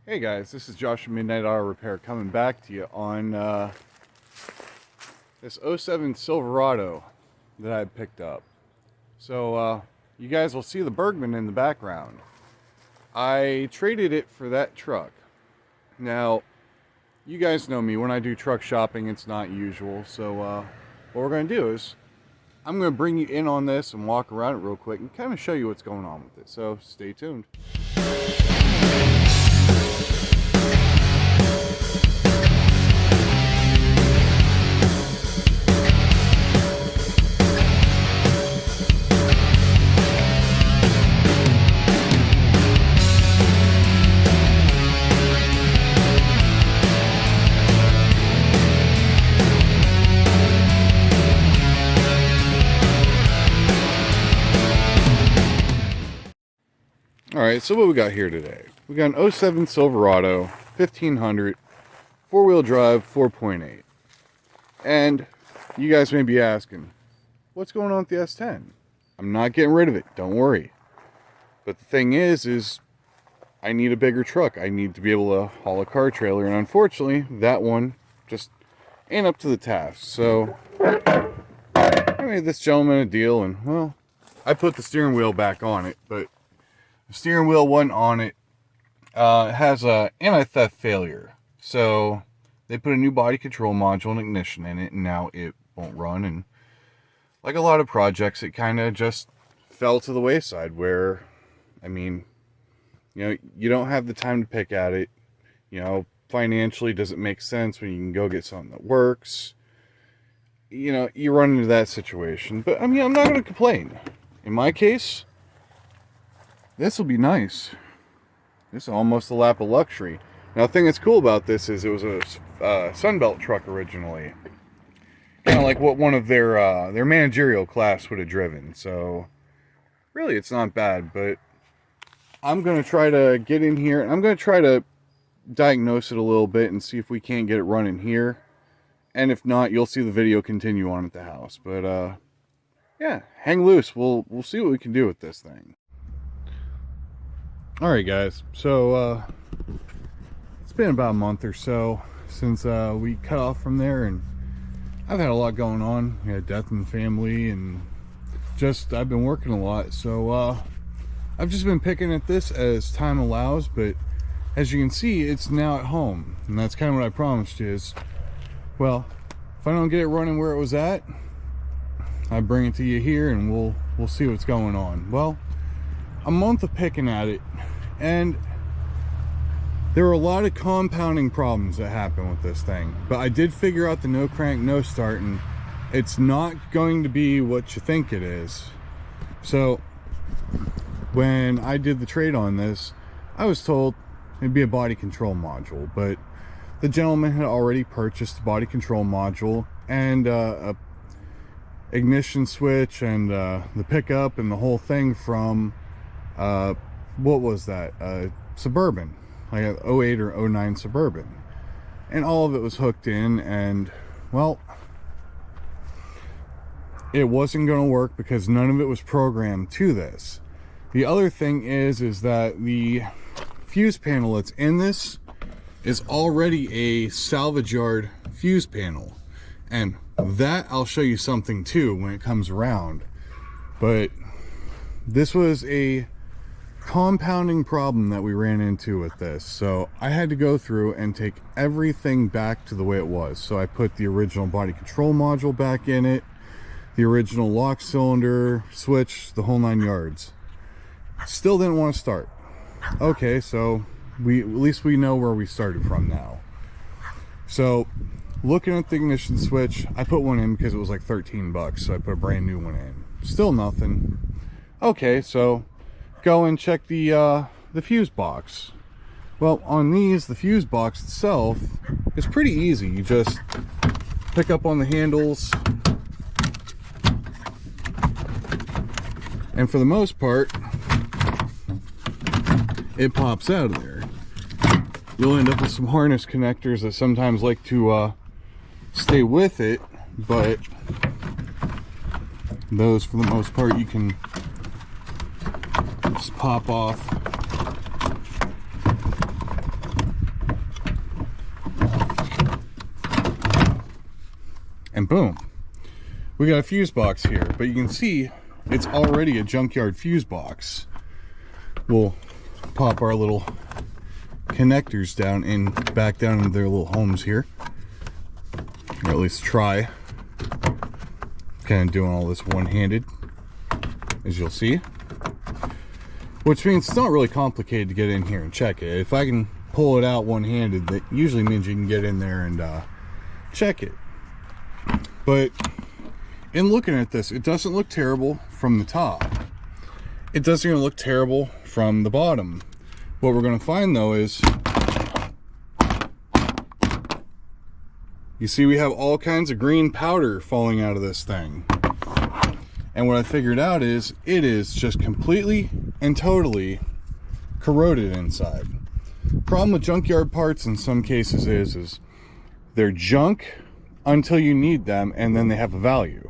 Hey guys, this is Josh from Midnight Auto Repair coming back to you on this '07 Silverado that I picked up. So you guys will see the Bergman in the background. I traded it for that truck. Now, you guys know me, when I do truck shopping it's not usual, so what we're going to do is I'm going to bring you in on this and walk around it real quick and kind of show you what's going on with it, so stay tuned. Alright, so what we got here today? We got an '07 Silverado 1500 four-wheel drive 4.8. And you guys may be asking, what's going on with the S10? I'm not getting rid of it, don't worry. But the thing is I need a bigger truck. I need to be able to haul a car trailer, and unfortunately that one just ain't up to the task. So I made this gentleman a deal, and well, I put the steering wheel back on it, but the steering wheel wasn't on it. It has a anti-theft failure, so they put a new body control module and ignition in it, and now it won't run. And like a lot of projects, it kind of just fell to the wayside, where, I mean, you know, you don't have the time to pick at it. You know, financially, does it make sense when you can go get something that works? You know, you run into that situation. But I mean, I'm not going to complain. In my case, this will be nice. This is almost a lap of luxury. Now, the thing that's cool about this is it was a Sunbelt truck originally. Kind of like what one of their managerial class would have driven. So, really, it's not bad. But I'm going to try to get in here, and I'm going to try to diagnose it a little bit and see if we can't get it running here. And if not, you'll see the video continue on at the house. But, yeah, hang loose. We'll see what we can do with this thing. Alright guys, so it's been about a month or so since we cut off from there, and I've had a lot going on. We had death in the family, and just I've been working a lot, so I've just been picking at this as time allows. But as you can see, it's now at home, and that's kind of what I promised you is, well, if I don't get it running where it was at, I bring it to you here and we'll see what's going on. Well, a month of picking at it, and there were a lot of compounding problems that happened with this thing. But I did figure out the no crank, no start, and it's not going to be what you think it is. So when I did the trade on this, I was told it'd be a body control module, but the gentleman had already purchased the body control module and a ignition switch and the pickup and the whole thing from what was that, Suburban, like an '08 or '09 Suburban, and all of it was hooked in, and well, it wasn't going to work because none of it was programmed to this. The other thing is that the fuse panel that's in this is already a salvage yard fuse panel, and that I'll show you something too when it comes around. But this was a compounding problem that we ran into with this, so I had to go through and take everything back to the way it was. So I put the original body control module back in it, the original lock cylinder, switch, the whole 9 yards. Still didn't want to start. Okay, so at least we know where we started from now. So looking at the ignition switch, I put one in because it was like 13 bucks, so I put a brand new one in. Still nothing. Okay, so go and check the fuse box. Well, on these, the fuse box itself is pretty easy. You just pick up on the handles, and for the most part, it pops out of there. You'll end up with some harness connectors that sometimes like to stay with it, but those, for the most part, you can just pop off and boom, we got a fuse box here. But you can see it's already a junkyard fuse box. We'll pop our little connectors down and back down into their little homes here, or at least try. Kind of doing all this one-handed, as you'll see, which means it's not really complicated to get in here and check it. If I can pull it out one-handed, that usually means you can get in there and check it. But in looking at this, it doesn't look terrible from the top. It doesn't even look terrible from the bottom. What we're going to find though is, you see we have all kinds of green powder falling out of this thing. And what I figured out is it is just completely and totally corroded inside. Problem with junkyard parts in some cases is they're junk until you need them, and then they have a value.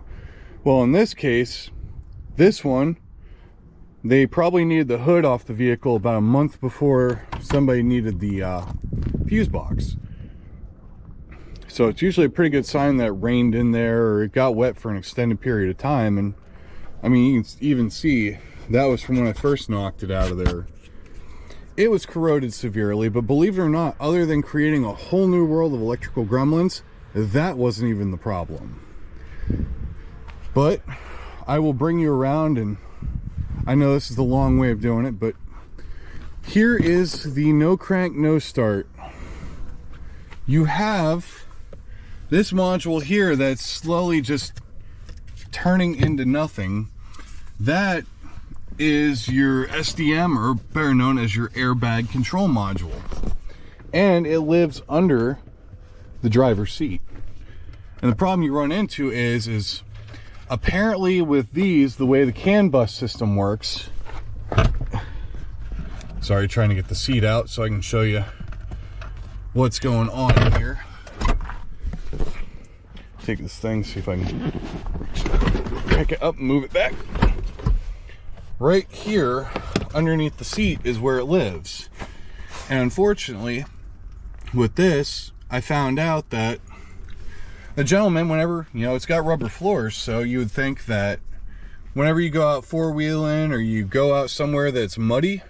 Well, in this case, this one, they probably needed the hood off the vehicle about a month before somebody needed the fuse box. So it's usually a pretty good sign that it rained in there or it got wet for an extended period of time. And I mean, you can even see that was from when I first knocked it out of there. It was corroded severely, but believe it or not, other than creating a whole new world of electrical gremlins, that wasn't even the problem. But I will bring you around, and I know this is the long way of doing it, but here is the no crank, no start. You have this module here that's slowly just turning into nothing. That is your SDM, or better known as your airbag control module. And it lives under the driver's seat. And the problem you run into is apparently with these, the way the CAN bus system works, sorry, trying to get the seat out so I can show you what's going on here. Take this thing, see if I can pick it up and move it back. Right here underneath the seat is where it lives. And unfortunately with this, I found out that the gentleman, whenever, you know, it's got rubber floors, so you would think that whenever you go out four-wheeling or you go out somewhere that's muddy,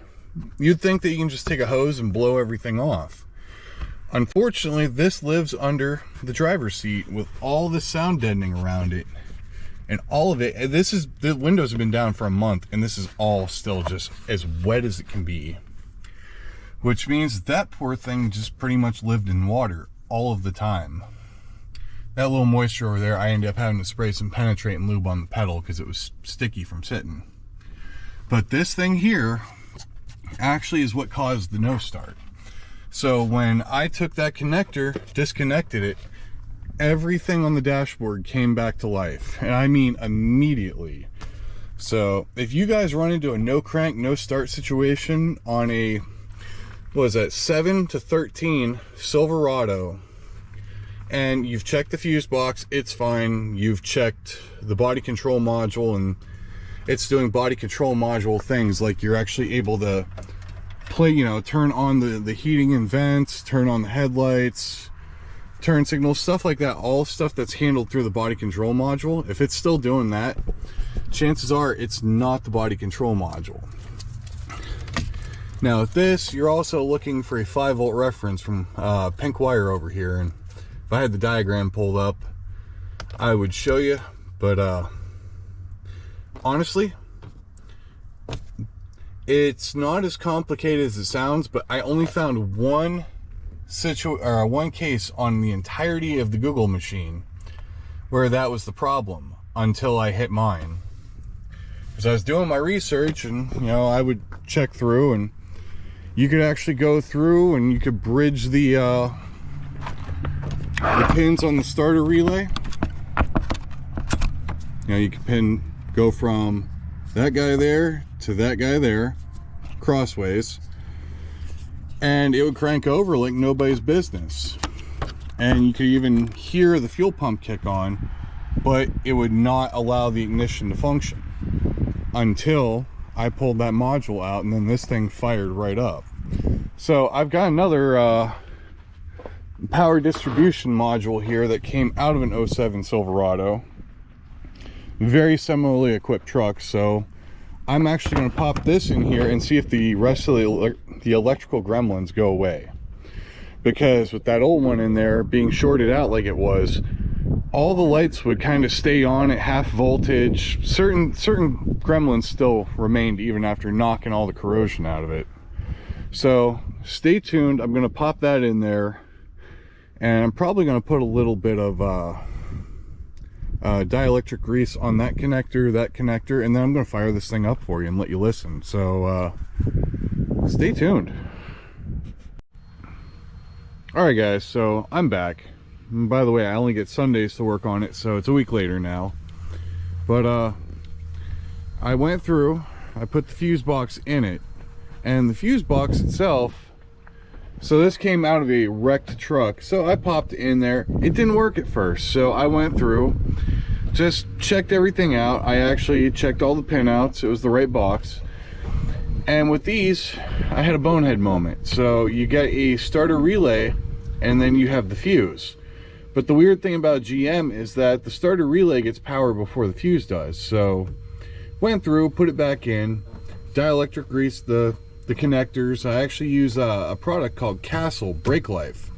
you'd think that you can just take a hose and blow everything off. Unfortunately, this lives under the driver's seat with all the sound deadening around it. And all of it, the windows have been down for a month, and this is all still just as wet as it can be. Which means that poor thing just pretty much lived in water all of the time. That little moisture over there, I ended up having to spray some penetrate and lube on the pedal because it was sticky from sitting. But this thing here actually is what caused the no start. So when I took that connector, disconnected it, everything on the dashboard came back to life. And I mean immediately. So if you guys run into a no crank, no start situation on a, what is that, 7 to 13 Silverado, and you've checked the fuse box, it's fine. You've checked the body control module, and it's doing body control module things, like you're actually able to play, you know, turn on the heating and vents, turn on the headlights, turn signals, stuff like that, all stuff that's handled through the body control module. If it's still doing that, chances are it's not the body control module. Now with this, you're also looking for a 5-volt reference from pink wire over here, and if I had the diagram pulled up, I would show you, but honestly, it's not as complicated as it sounds. But I only found one case on the entirety of the Google machine where that was the problem until I hit mine. Because I was doing my research, and you know, I would check through, and you could actually go through and you could bridge the pins on the starter relay. You know, you can go from that guy there to that guy there, crossways, and it would crank over like nobody's business. And you could even hear the fuel pump kick on, but it would not allow the ignition to function until I pulled that module out, and then this thing fired right up. So I've got another power distribution module here that came out of an 07 Silverado. Very similarly equipped truck, so I'm actually going to pop this in here and see if the rest of the electrical gremlins go away. Because with that old one in there being shorted out like it was, all the lights would kind of stay on at half voltage. Certain gremlins still remained even after knocking all the corrosion out of it. So stay tuned. I'm going to pop that in there, and I'm probably going to put a little bit of dielectric grease on that connector, and then I'm going to fire this thing up for you and let you listen. So stay tuned. Alright guys, so I'm back. And by the way, I only get Sundays to work on it, so it's a week later now. But I went through, I put the fuse box in it, and the fuse box itself, so this came out of a wrecked truck, so I popped it in there. It didn't work at first, so I went through, just checked everything out. I actually checked all the pinouts, it was the right box. And with these, I had a bonehead moment. So you get a starter relay, and then you have the fuse. But the weird thing about GM is that the starter relay gets power before the fuse does. So went through, put it back in, dielectric grease the connectors. I actually use a product called Castle Brake Life.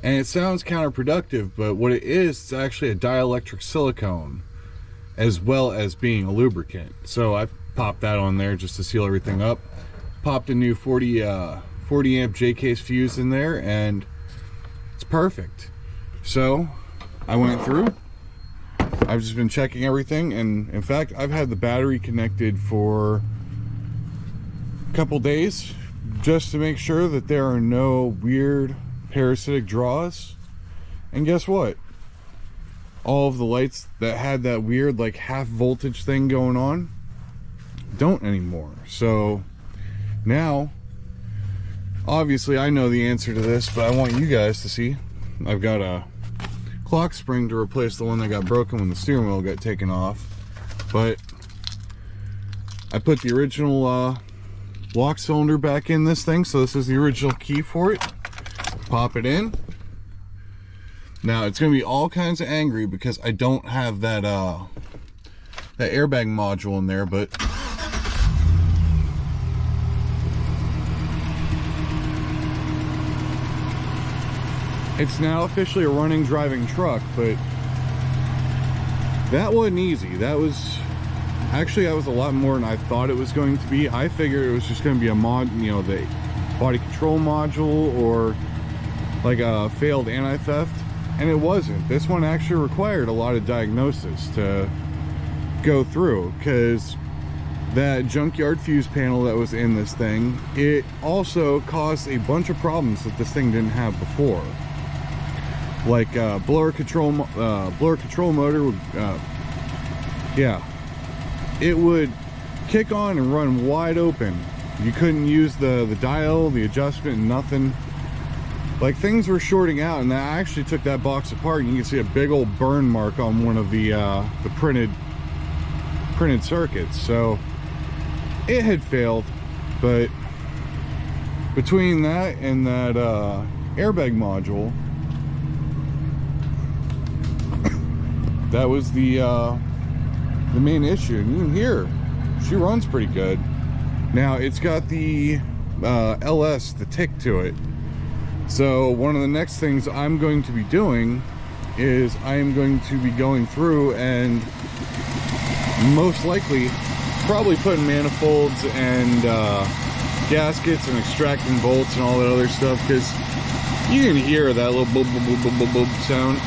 And it sounds counterproductive, but what it is, it's actually a dielectric silicone as well as being a lubricant. So I popped that on there just to seal everything up. Popped a new 40 amp J-case fuse in there, and it's perfect. So I went through, I've just been checking everything, and in fact I've had the battery connected for a couple days just to make sure that there are no weird parasitic draws. And guess what? All of the lights that had that weird like half voltage thing going on don't anymore. So now obviously I know the answer to this, but I want you guys to see. I've got a clock spring to replace the one that got broken when the steering wheel got taken off, but I put the original lock cylinder back in this thing, so this is the original key for it. Pop it in. Now it's gonna be all kinds of angry because I don't have that that airbag module in there, but it's now officially a running, driving truck. But that wasn't easy. That was a lot more than I thought it was going to be. I figured it was just going to be a mod, you know, the body control module or like a failed anti-theft, and it wasn't. This one actually required a lot of diagnosis to go through, because that junkyard fuse panel that was in this thing, it also caused a bunch of problems that this thing didn't have before. Like blower control motor would, yeah, it would kick on and run wide open. You couldn't use the dial, the adjustment, nothing. Like, things were shorting out, and I actually took that box apart, and you can see a big old burn mark on one of the printed circuits. So it had failed. But between that and that airbag module, that was the main issue. And you can hear she runs pretty good. Now it's got the LS, the tick to it. So one of the next things I'm going to be doing is I am going to be going through and most likely probably putting manifolds and gaskets and extracting bolts and all that other stuff, because you can hear that little boop boop boop boop boop boop sound.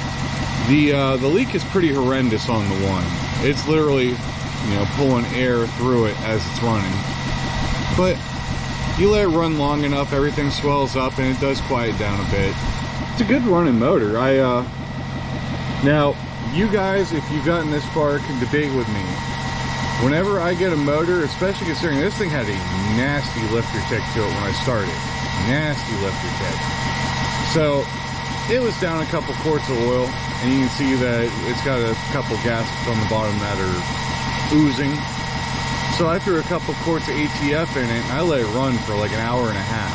The leak is pretty horrendous on the one. It's literally, you know, pulling air through it as it's running. But you let it run long enough, everything swells up and it does quiet down a bit. It's a good running motor. Now, you guys, if you've gotten this far, can debate with me. Whenever I get a motor, especially considering this thing had a nasty lifter tick to it when I started. Nasty lifter tick. So it was down a couple quarts of oil, and you can see that it's got a couple gaskets on the bottom that are oozing. So I threw a couple quarts of ATF in it, and I let it run for like an hour and a half,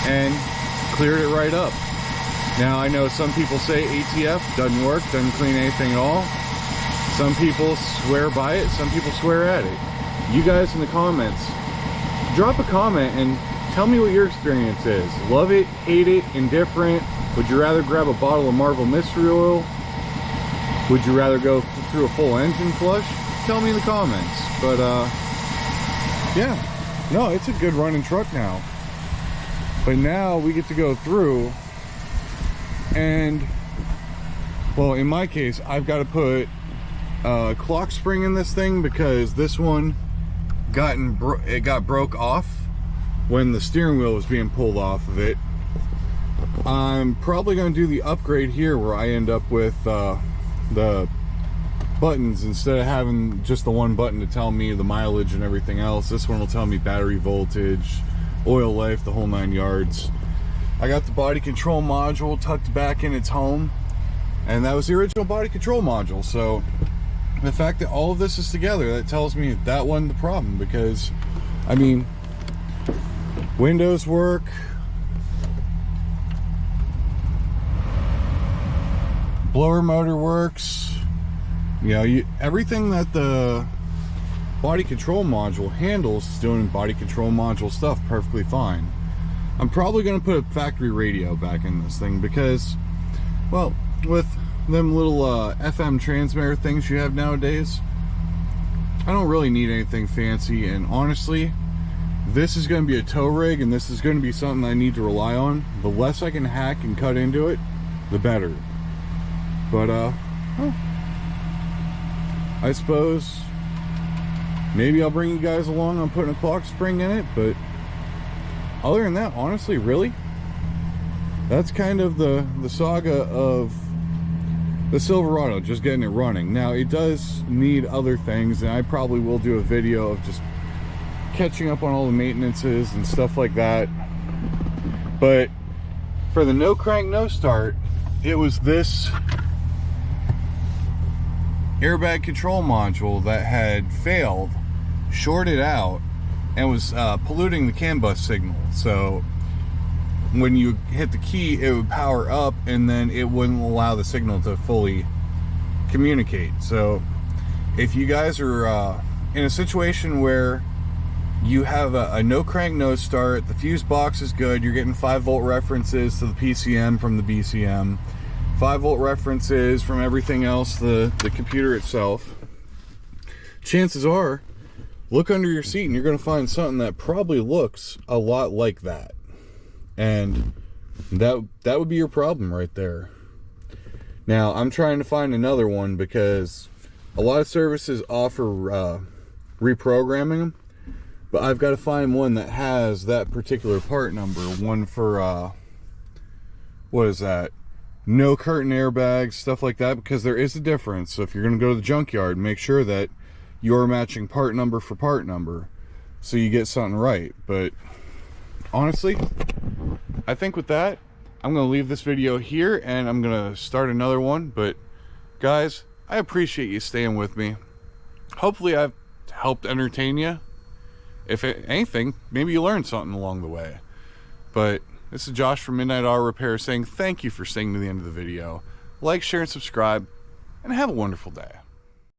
and cleared it right up. Now I know some people say ATF doesn't work, doesn't clean anything at all. Some people swear by it, some people swear at it. You guys in the comments, drop a comment and tell me what your experience is. Love it, hate it, indifferent? Would you rather grab a bottle of Marvel Mystery Oil? Would you rather go through a full engine flush? Tell me in the comments. But yeah, no, it's a good running truck now. But now we get to go through and, well, in my case, I've got to put a clock spring in this thing because this one got broke off when the steering wheel was being pulled off of it. I'm probably going to do the upgrade here where I end up with the buttons. Instead of having just the one button to tell me the mileage and everything else, this one will tell me battery voltage, oil life, the whole 9 yards. I got the body control module tucked back in its home, and that was the original body control module. So the fact that all of this is together, that tells me that wasn't the problem, because I mean, windows work, blower motor works, you know, everything that the body control module handles is doing body control module stuff perfectly fine. I'm probably going to put a factory radio back in this thing because, well, with them little FM transmitter things you have nowadays, I don't really need anything fancy. And honestly, this is going to be a tow rig, and this is going to be something I need to rely on. The less I can hack and cut into it, the better. But well, I suppose maybe I'll bring you guys along on putting a clock spring in it. But other than that, honestly, really, that's kind of the saga of the Silverado, just getting it running. Now, it does need other things, and I probably will do a video of just catching up on all the maintenances and stuff like that. But for the no crank, no start, it was this airbag control module that had failed, shorted out, and was polluting the CAN bus signal. So when you hit the key, it would power up, and then it wouldn't allow the signal to fully communicate. So if you guys are in a situation where you have a no crank, no start, the fuse box is good, you're getting 5-volt references to the PCM from the BCM, 5-volt references from everything else, the computer itself, chances are, look under your seat and you're going to find something that probably looks a lot like that. And that would be your problem right there. Now, I'm trying to find another one because a lot of services offer reprogramming them, but I've got to find one that has that particular part number. One for, what is that? No curtain airbags, stuff like that, because there is a difference. So if you're going to go to the junkyard, make sure that you're matching part number for part number so you get something right. But honestly, I think with that, I'm going to leave this video here and I'm going to start another one. But guys, I appreciate you staying with me. Hopefully I've helped entertain you. If anything, maybe you learned something along the way. But this is Josh from Midnight Auto Repair saying thank you for staying to the end of the video. Like, share, and subscribe, and have a wonderful day.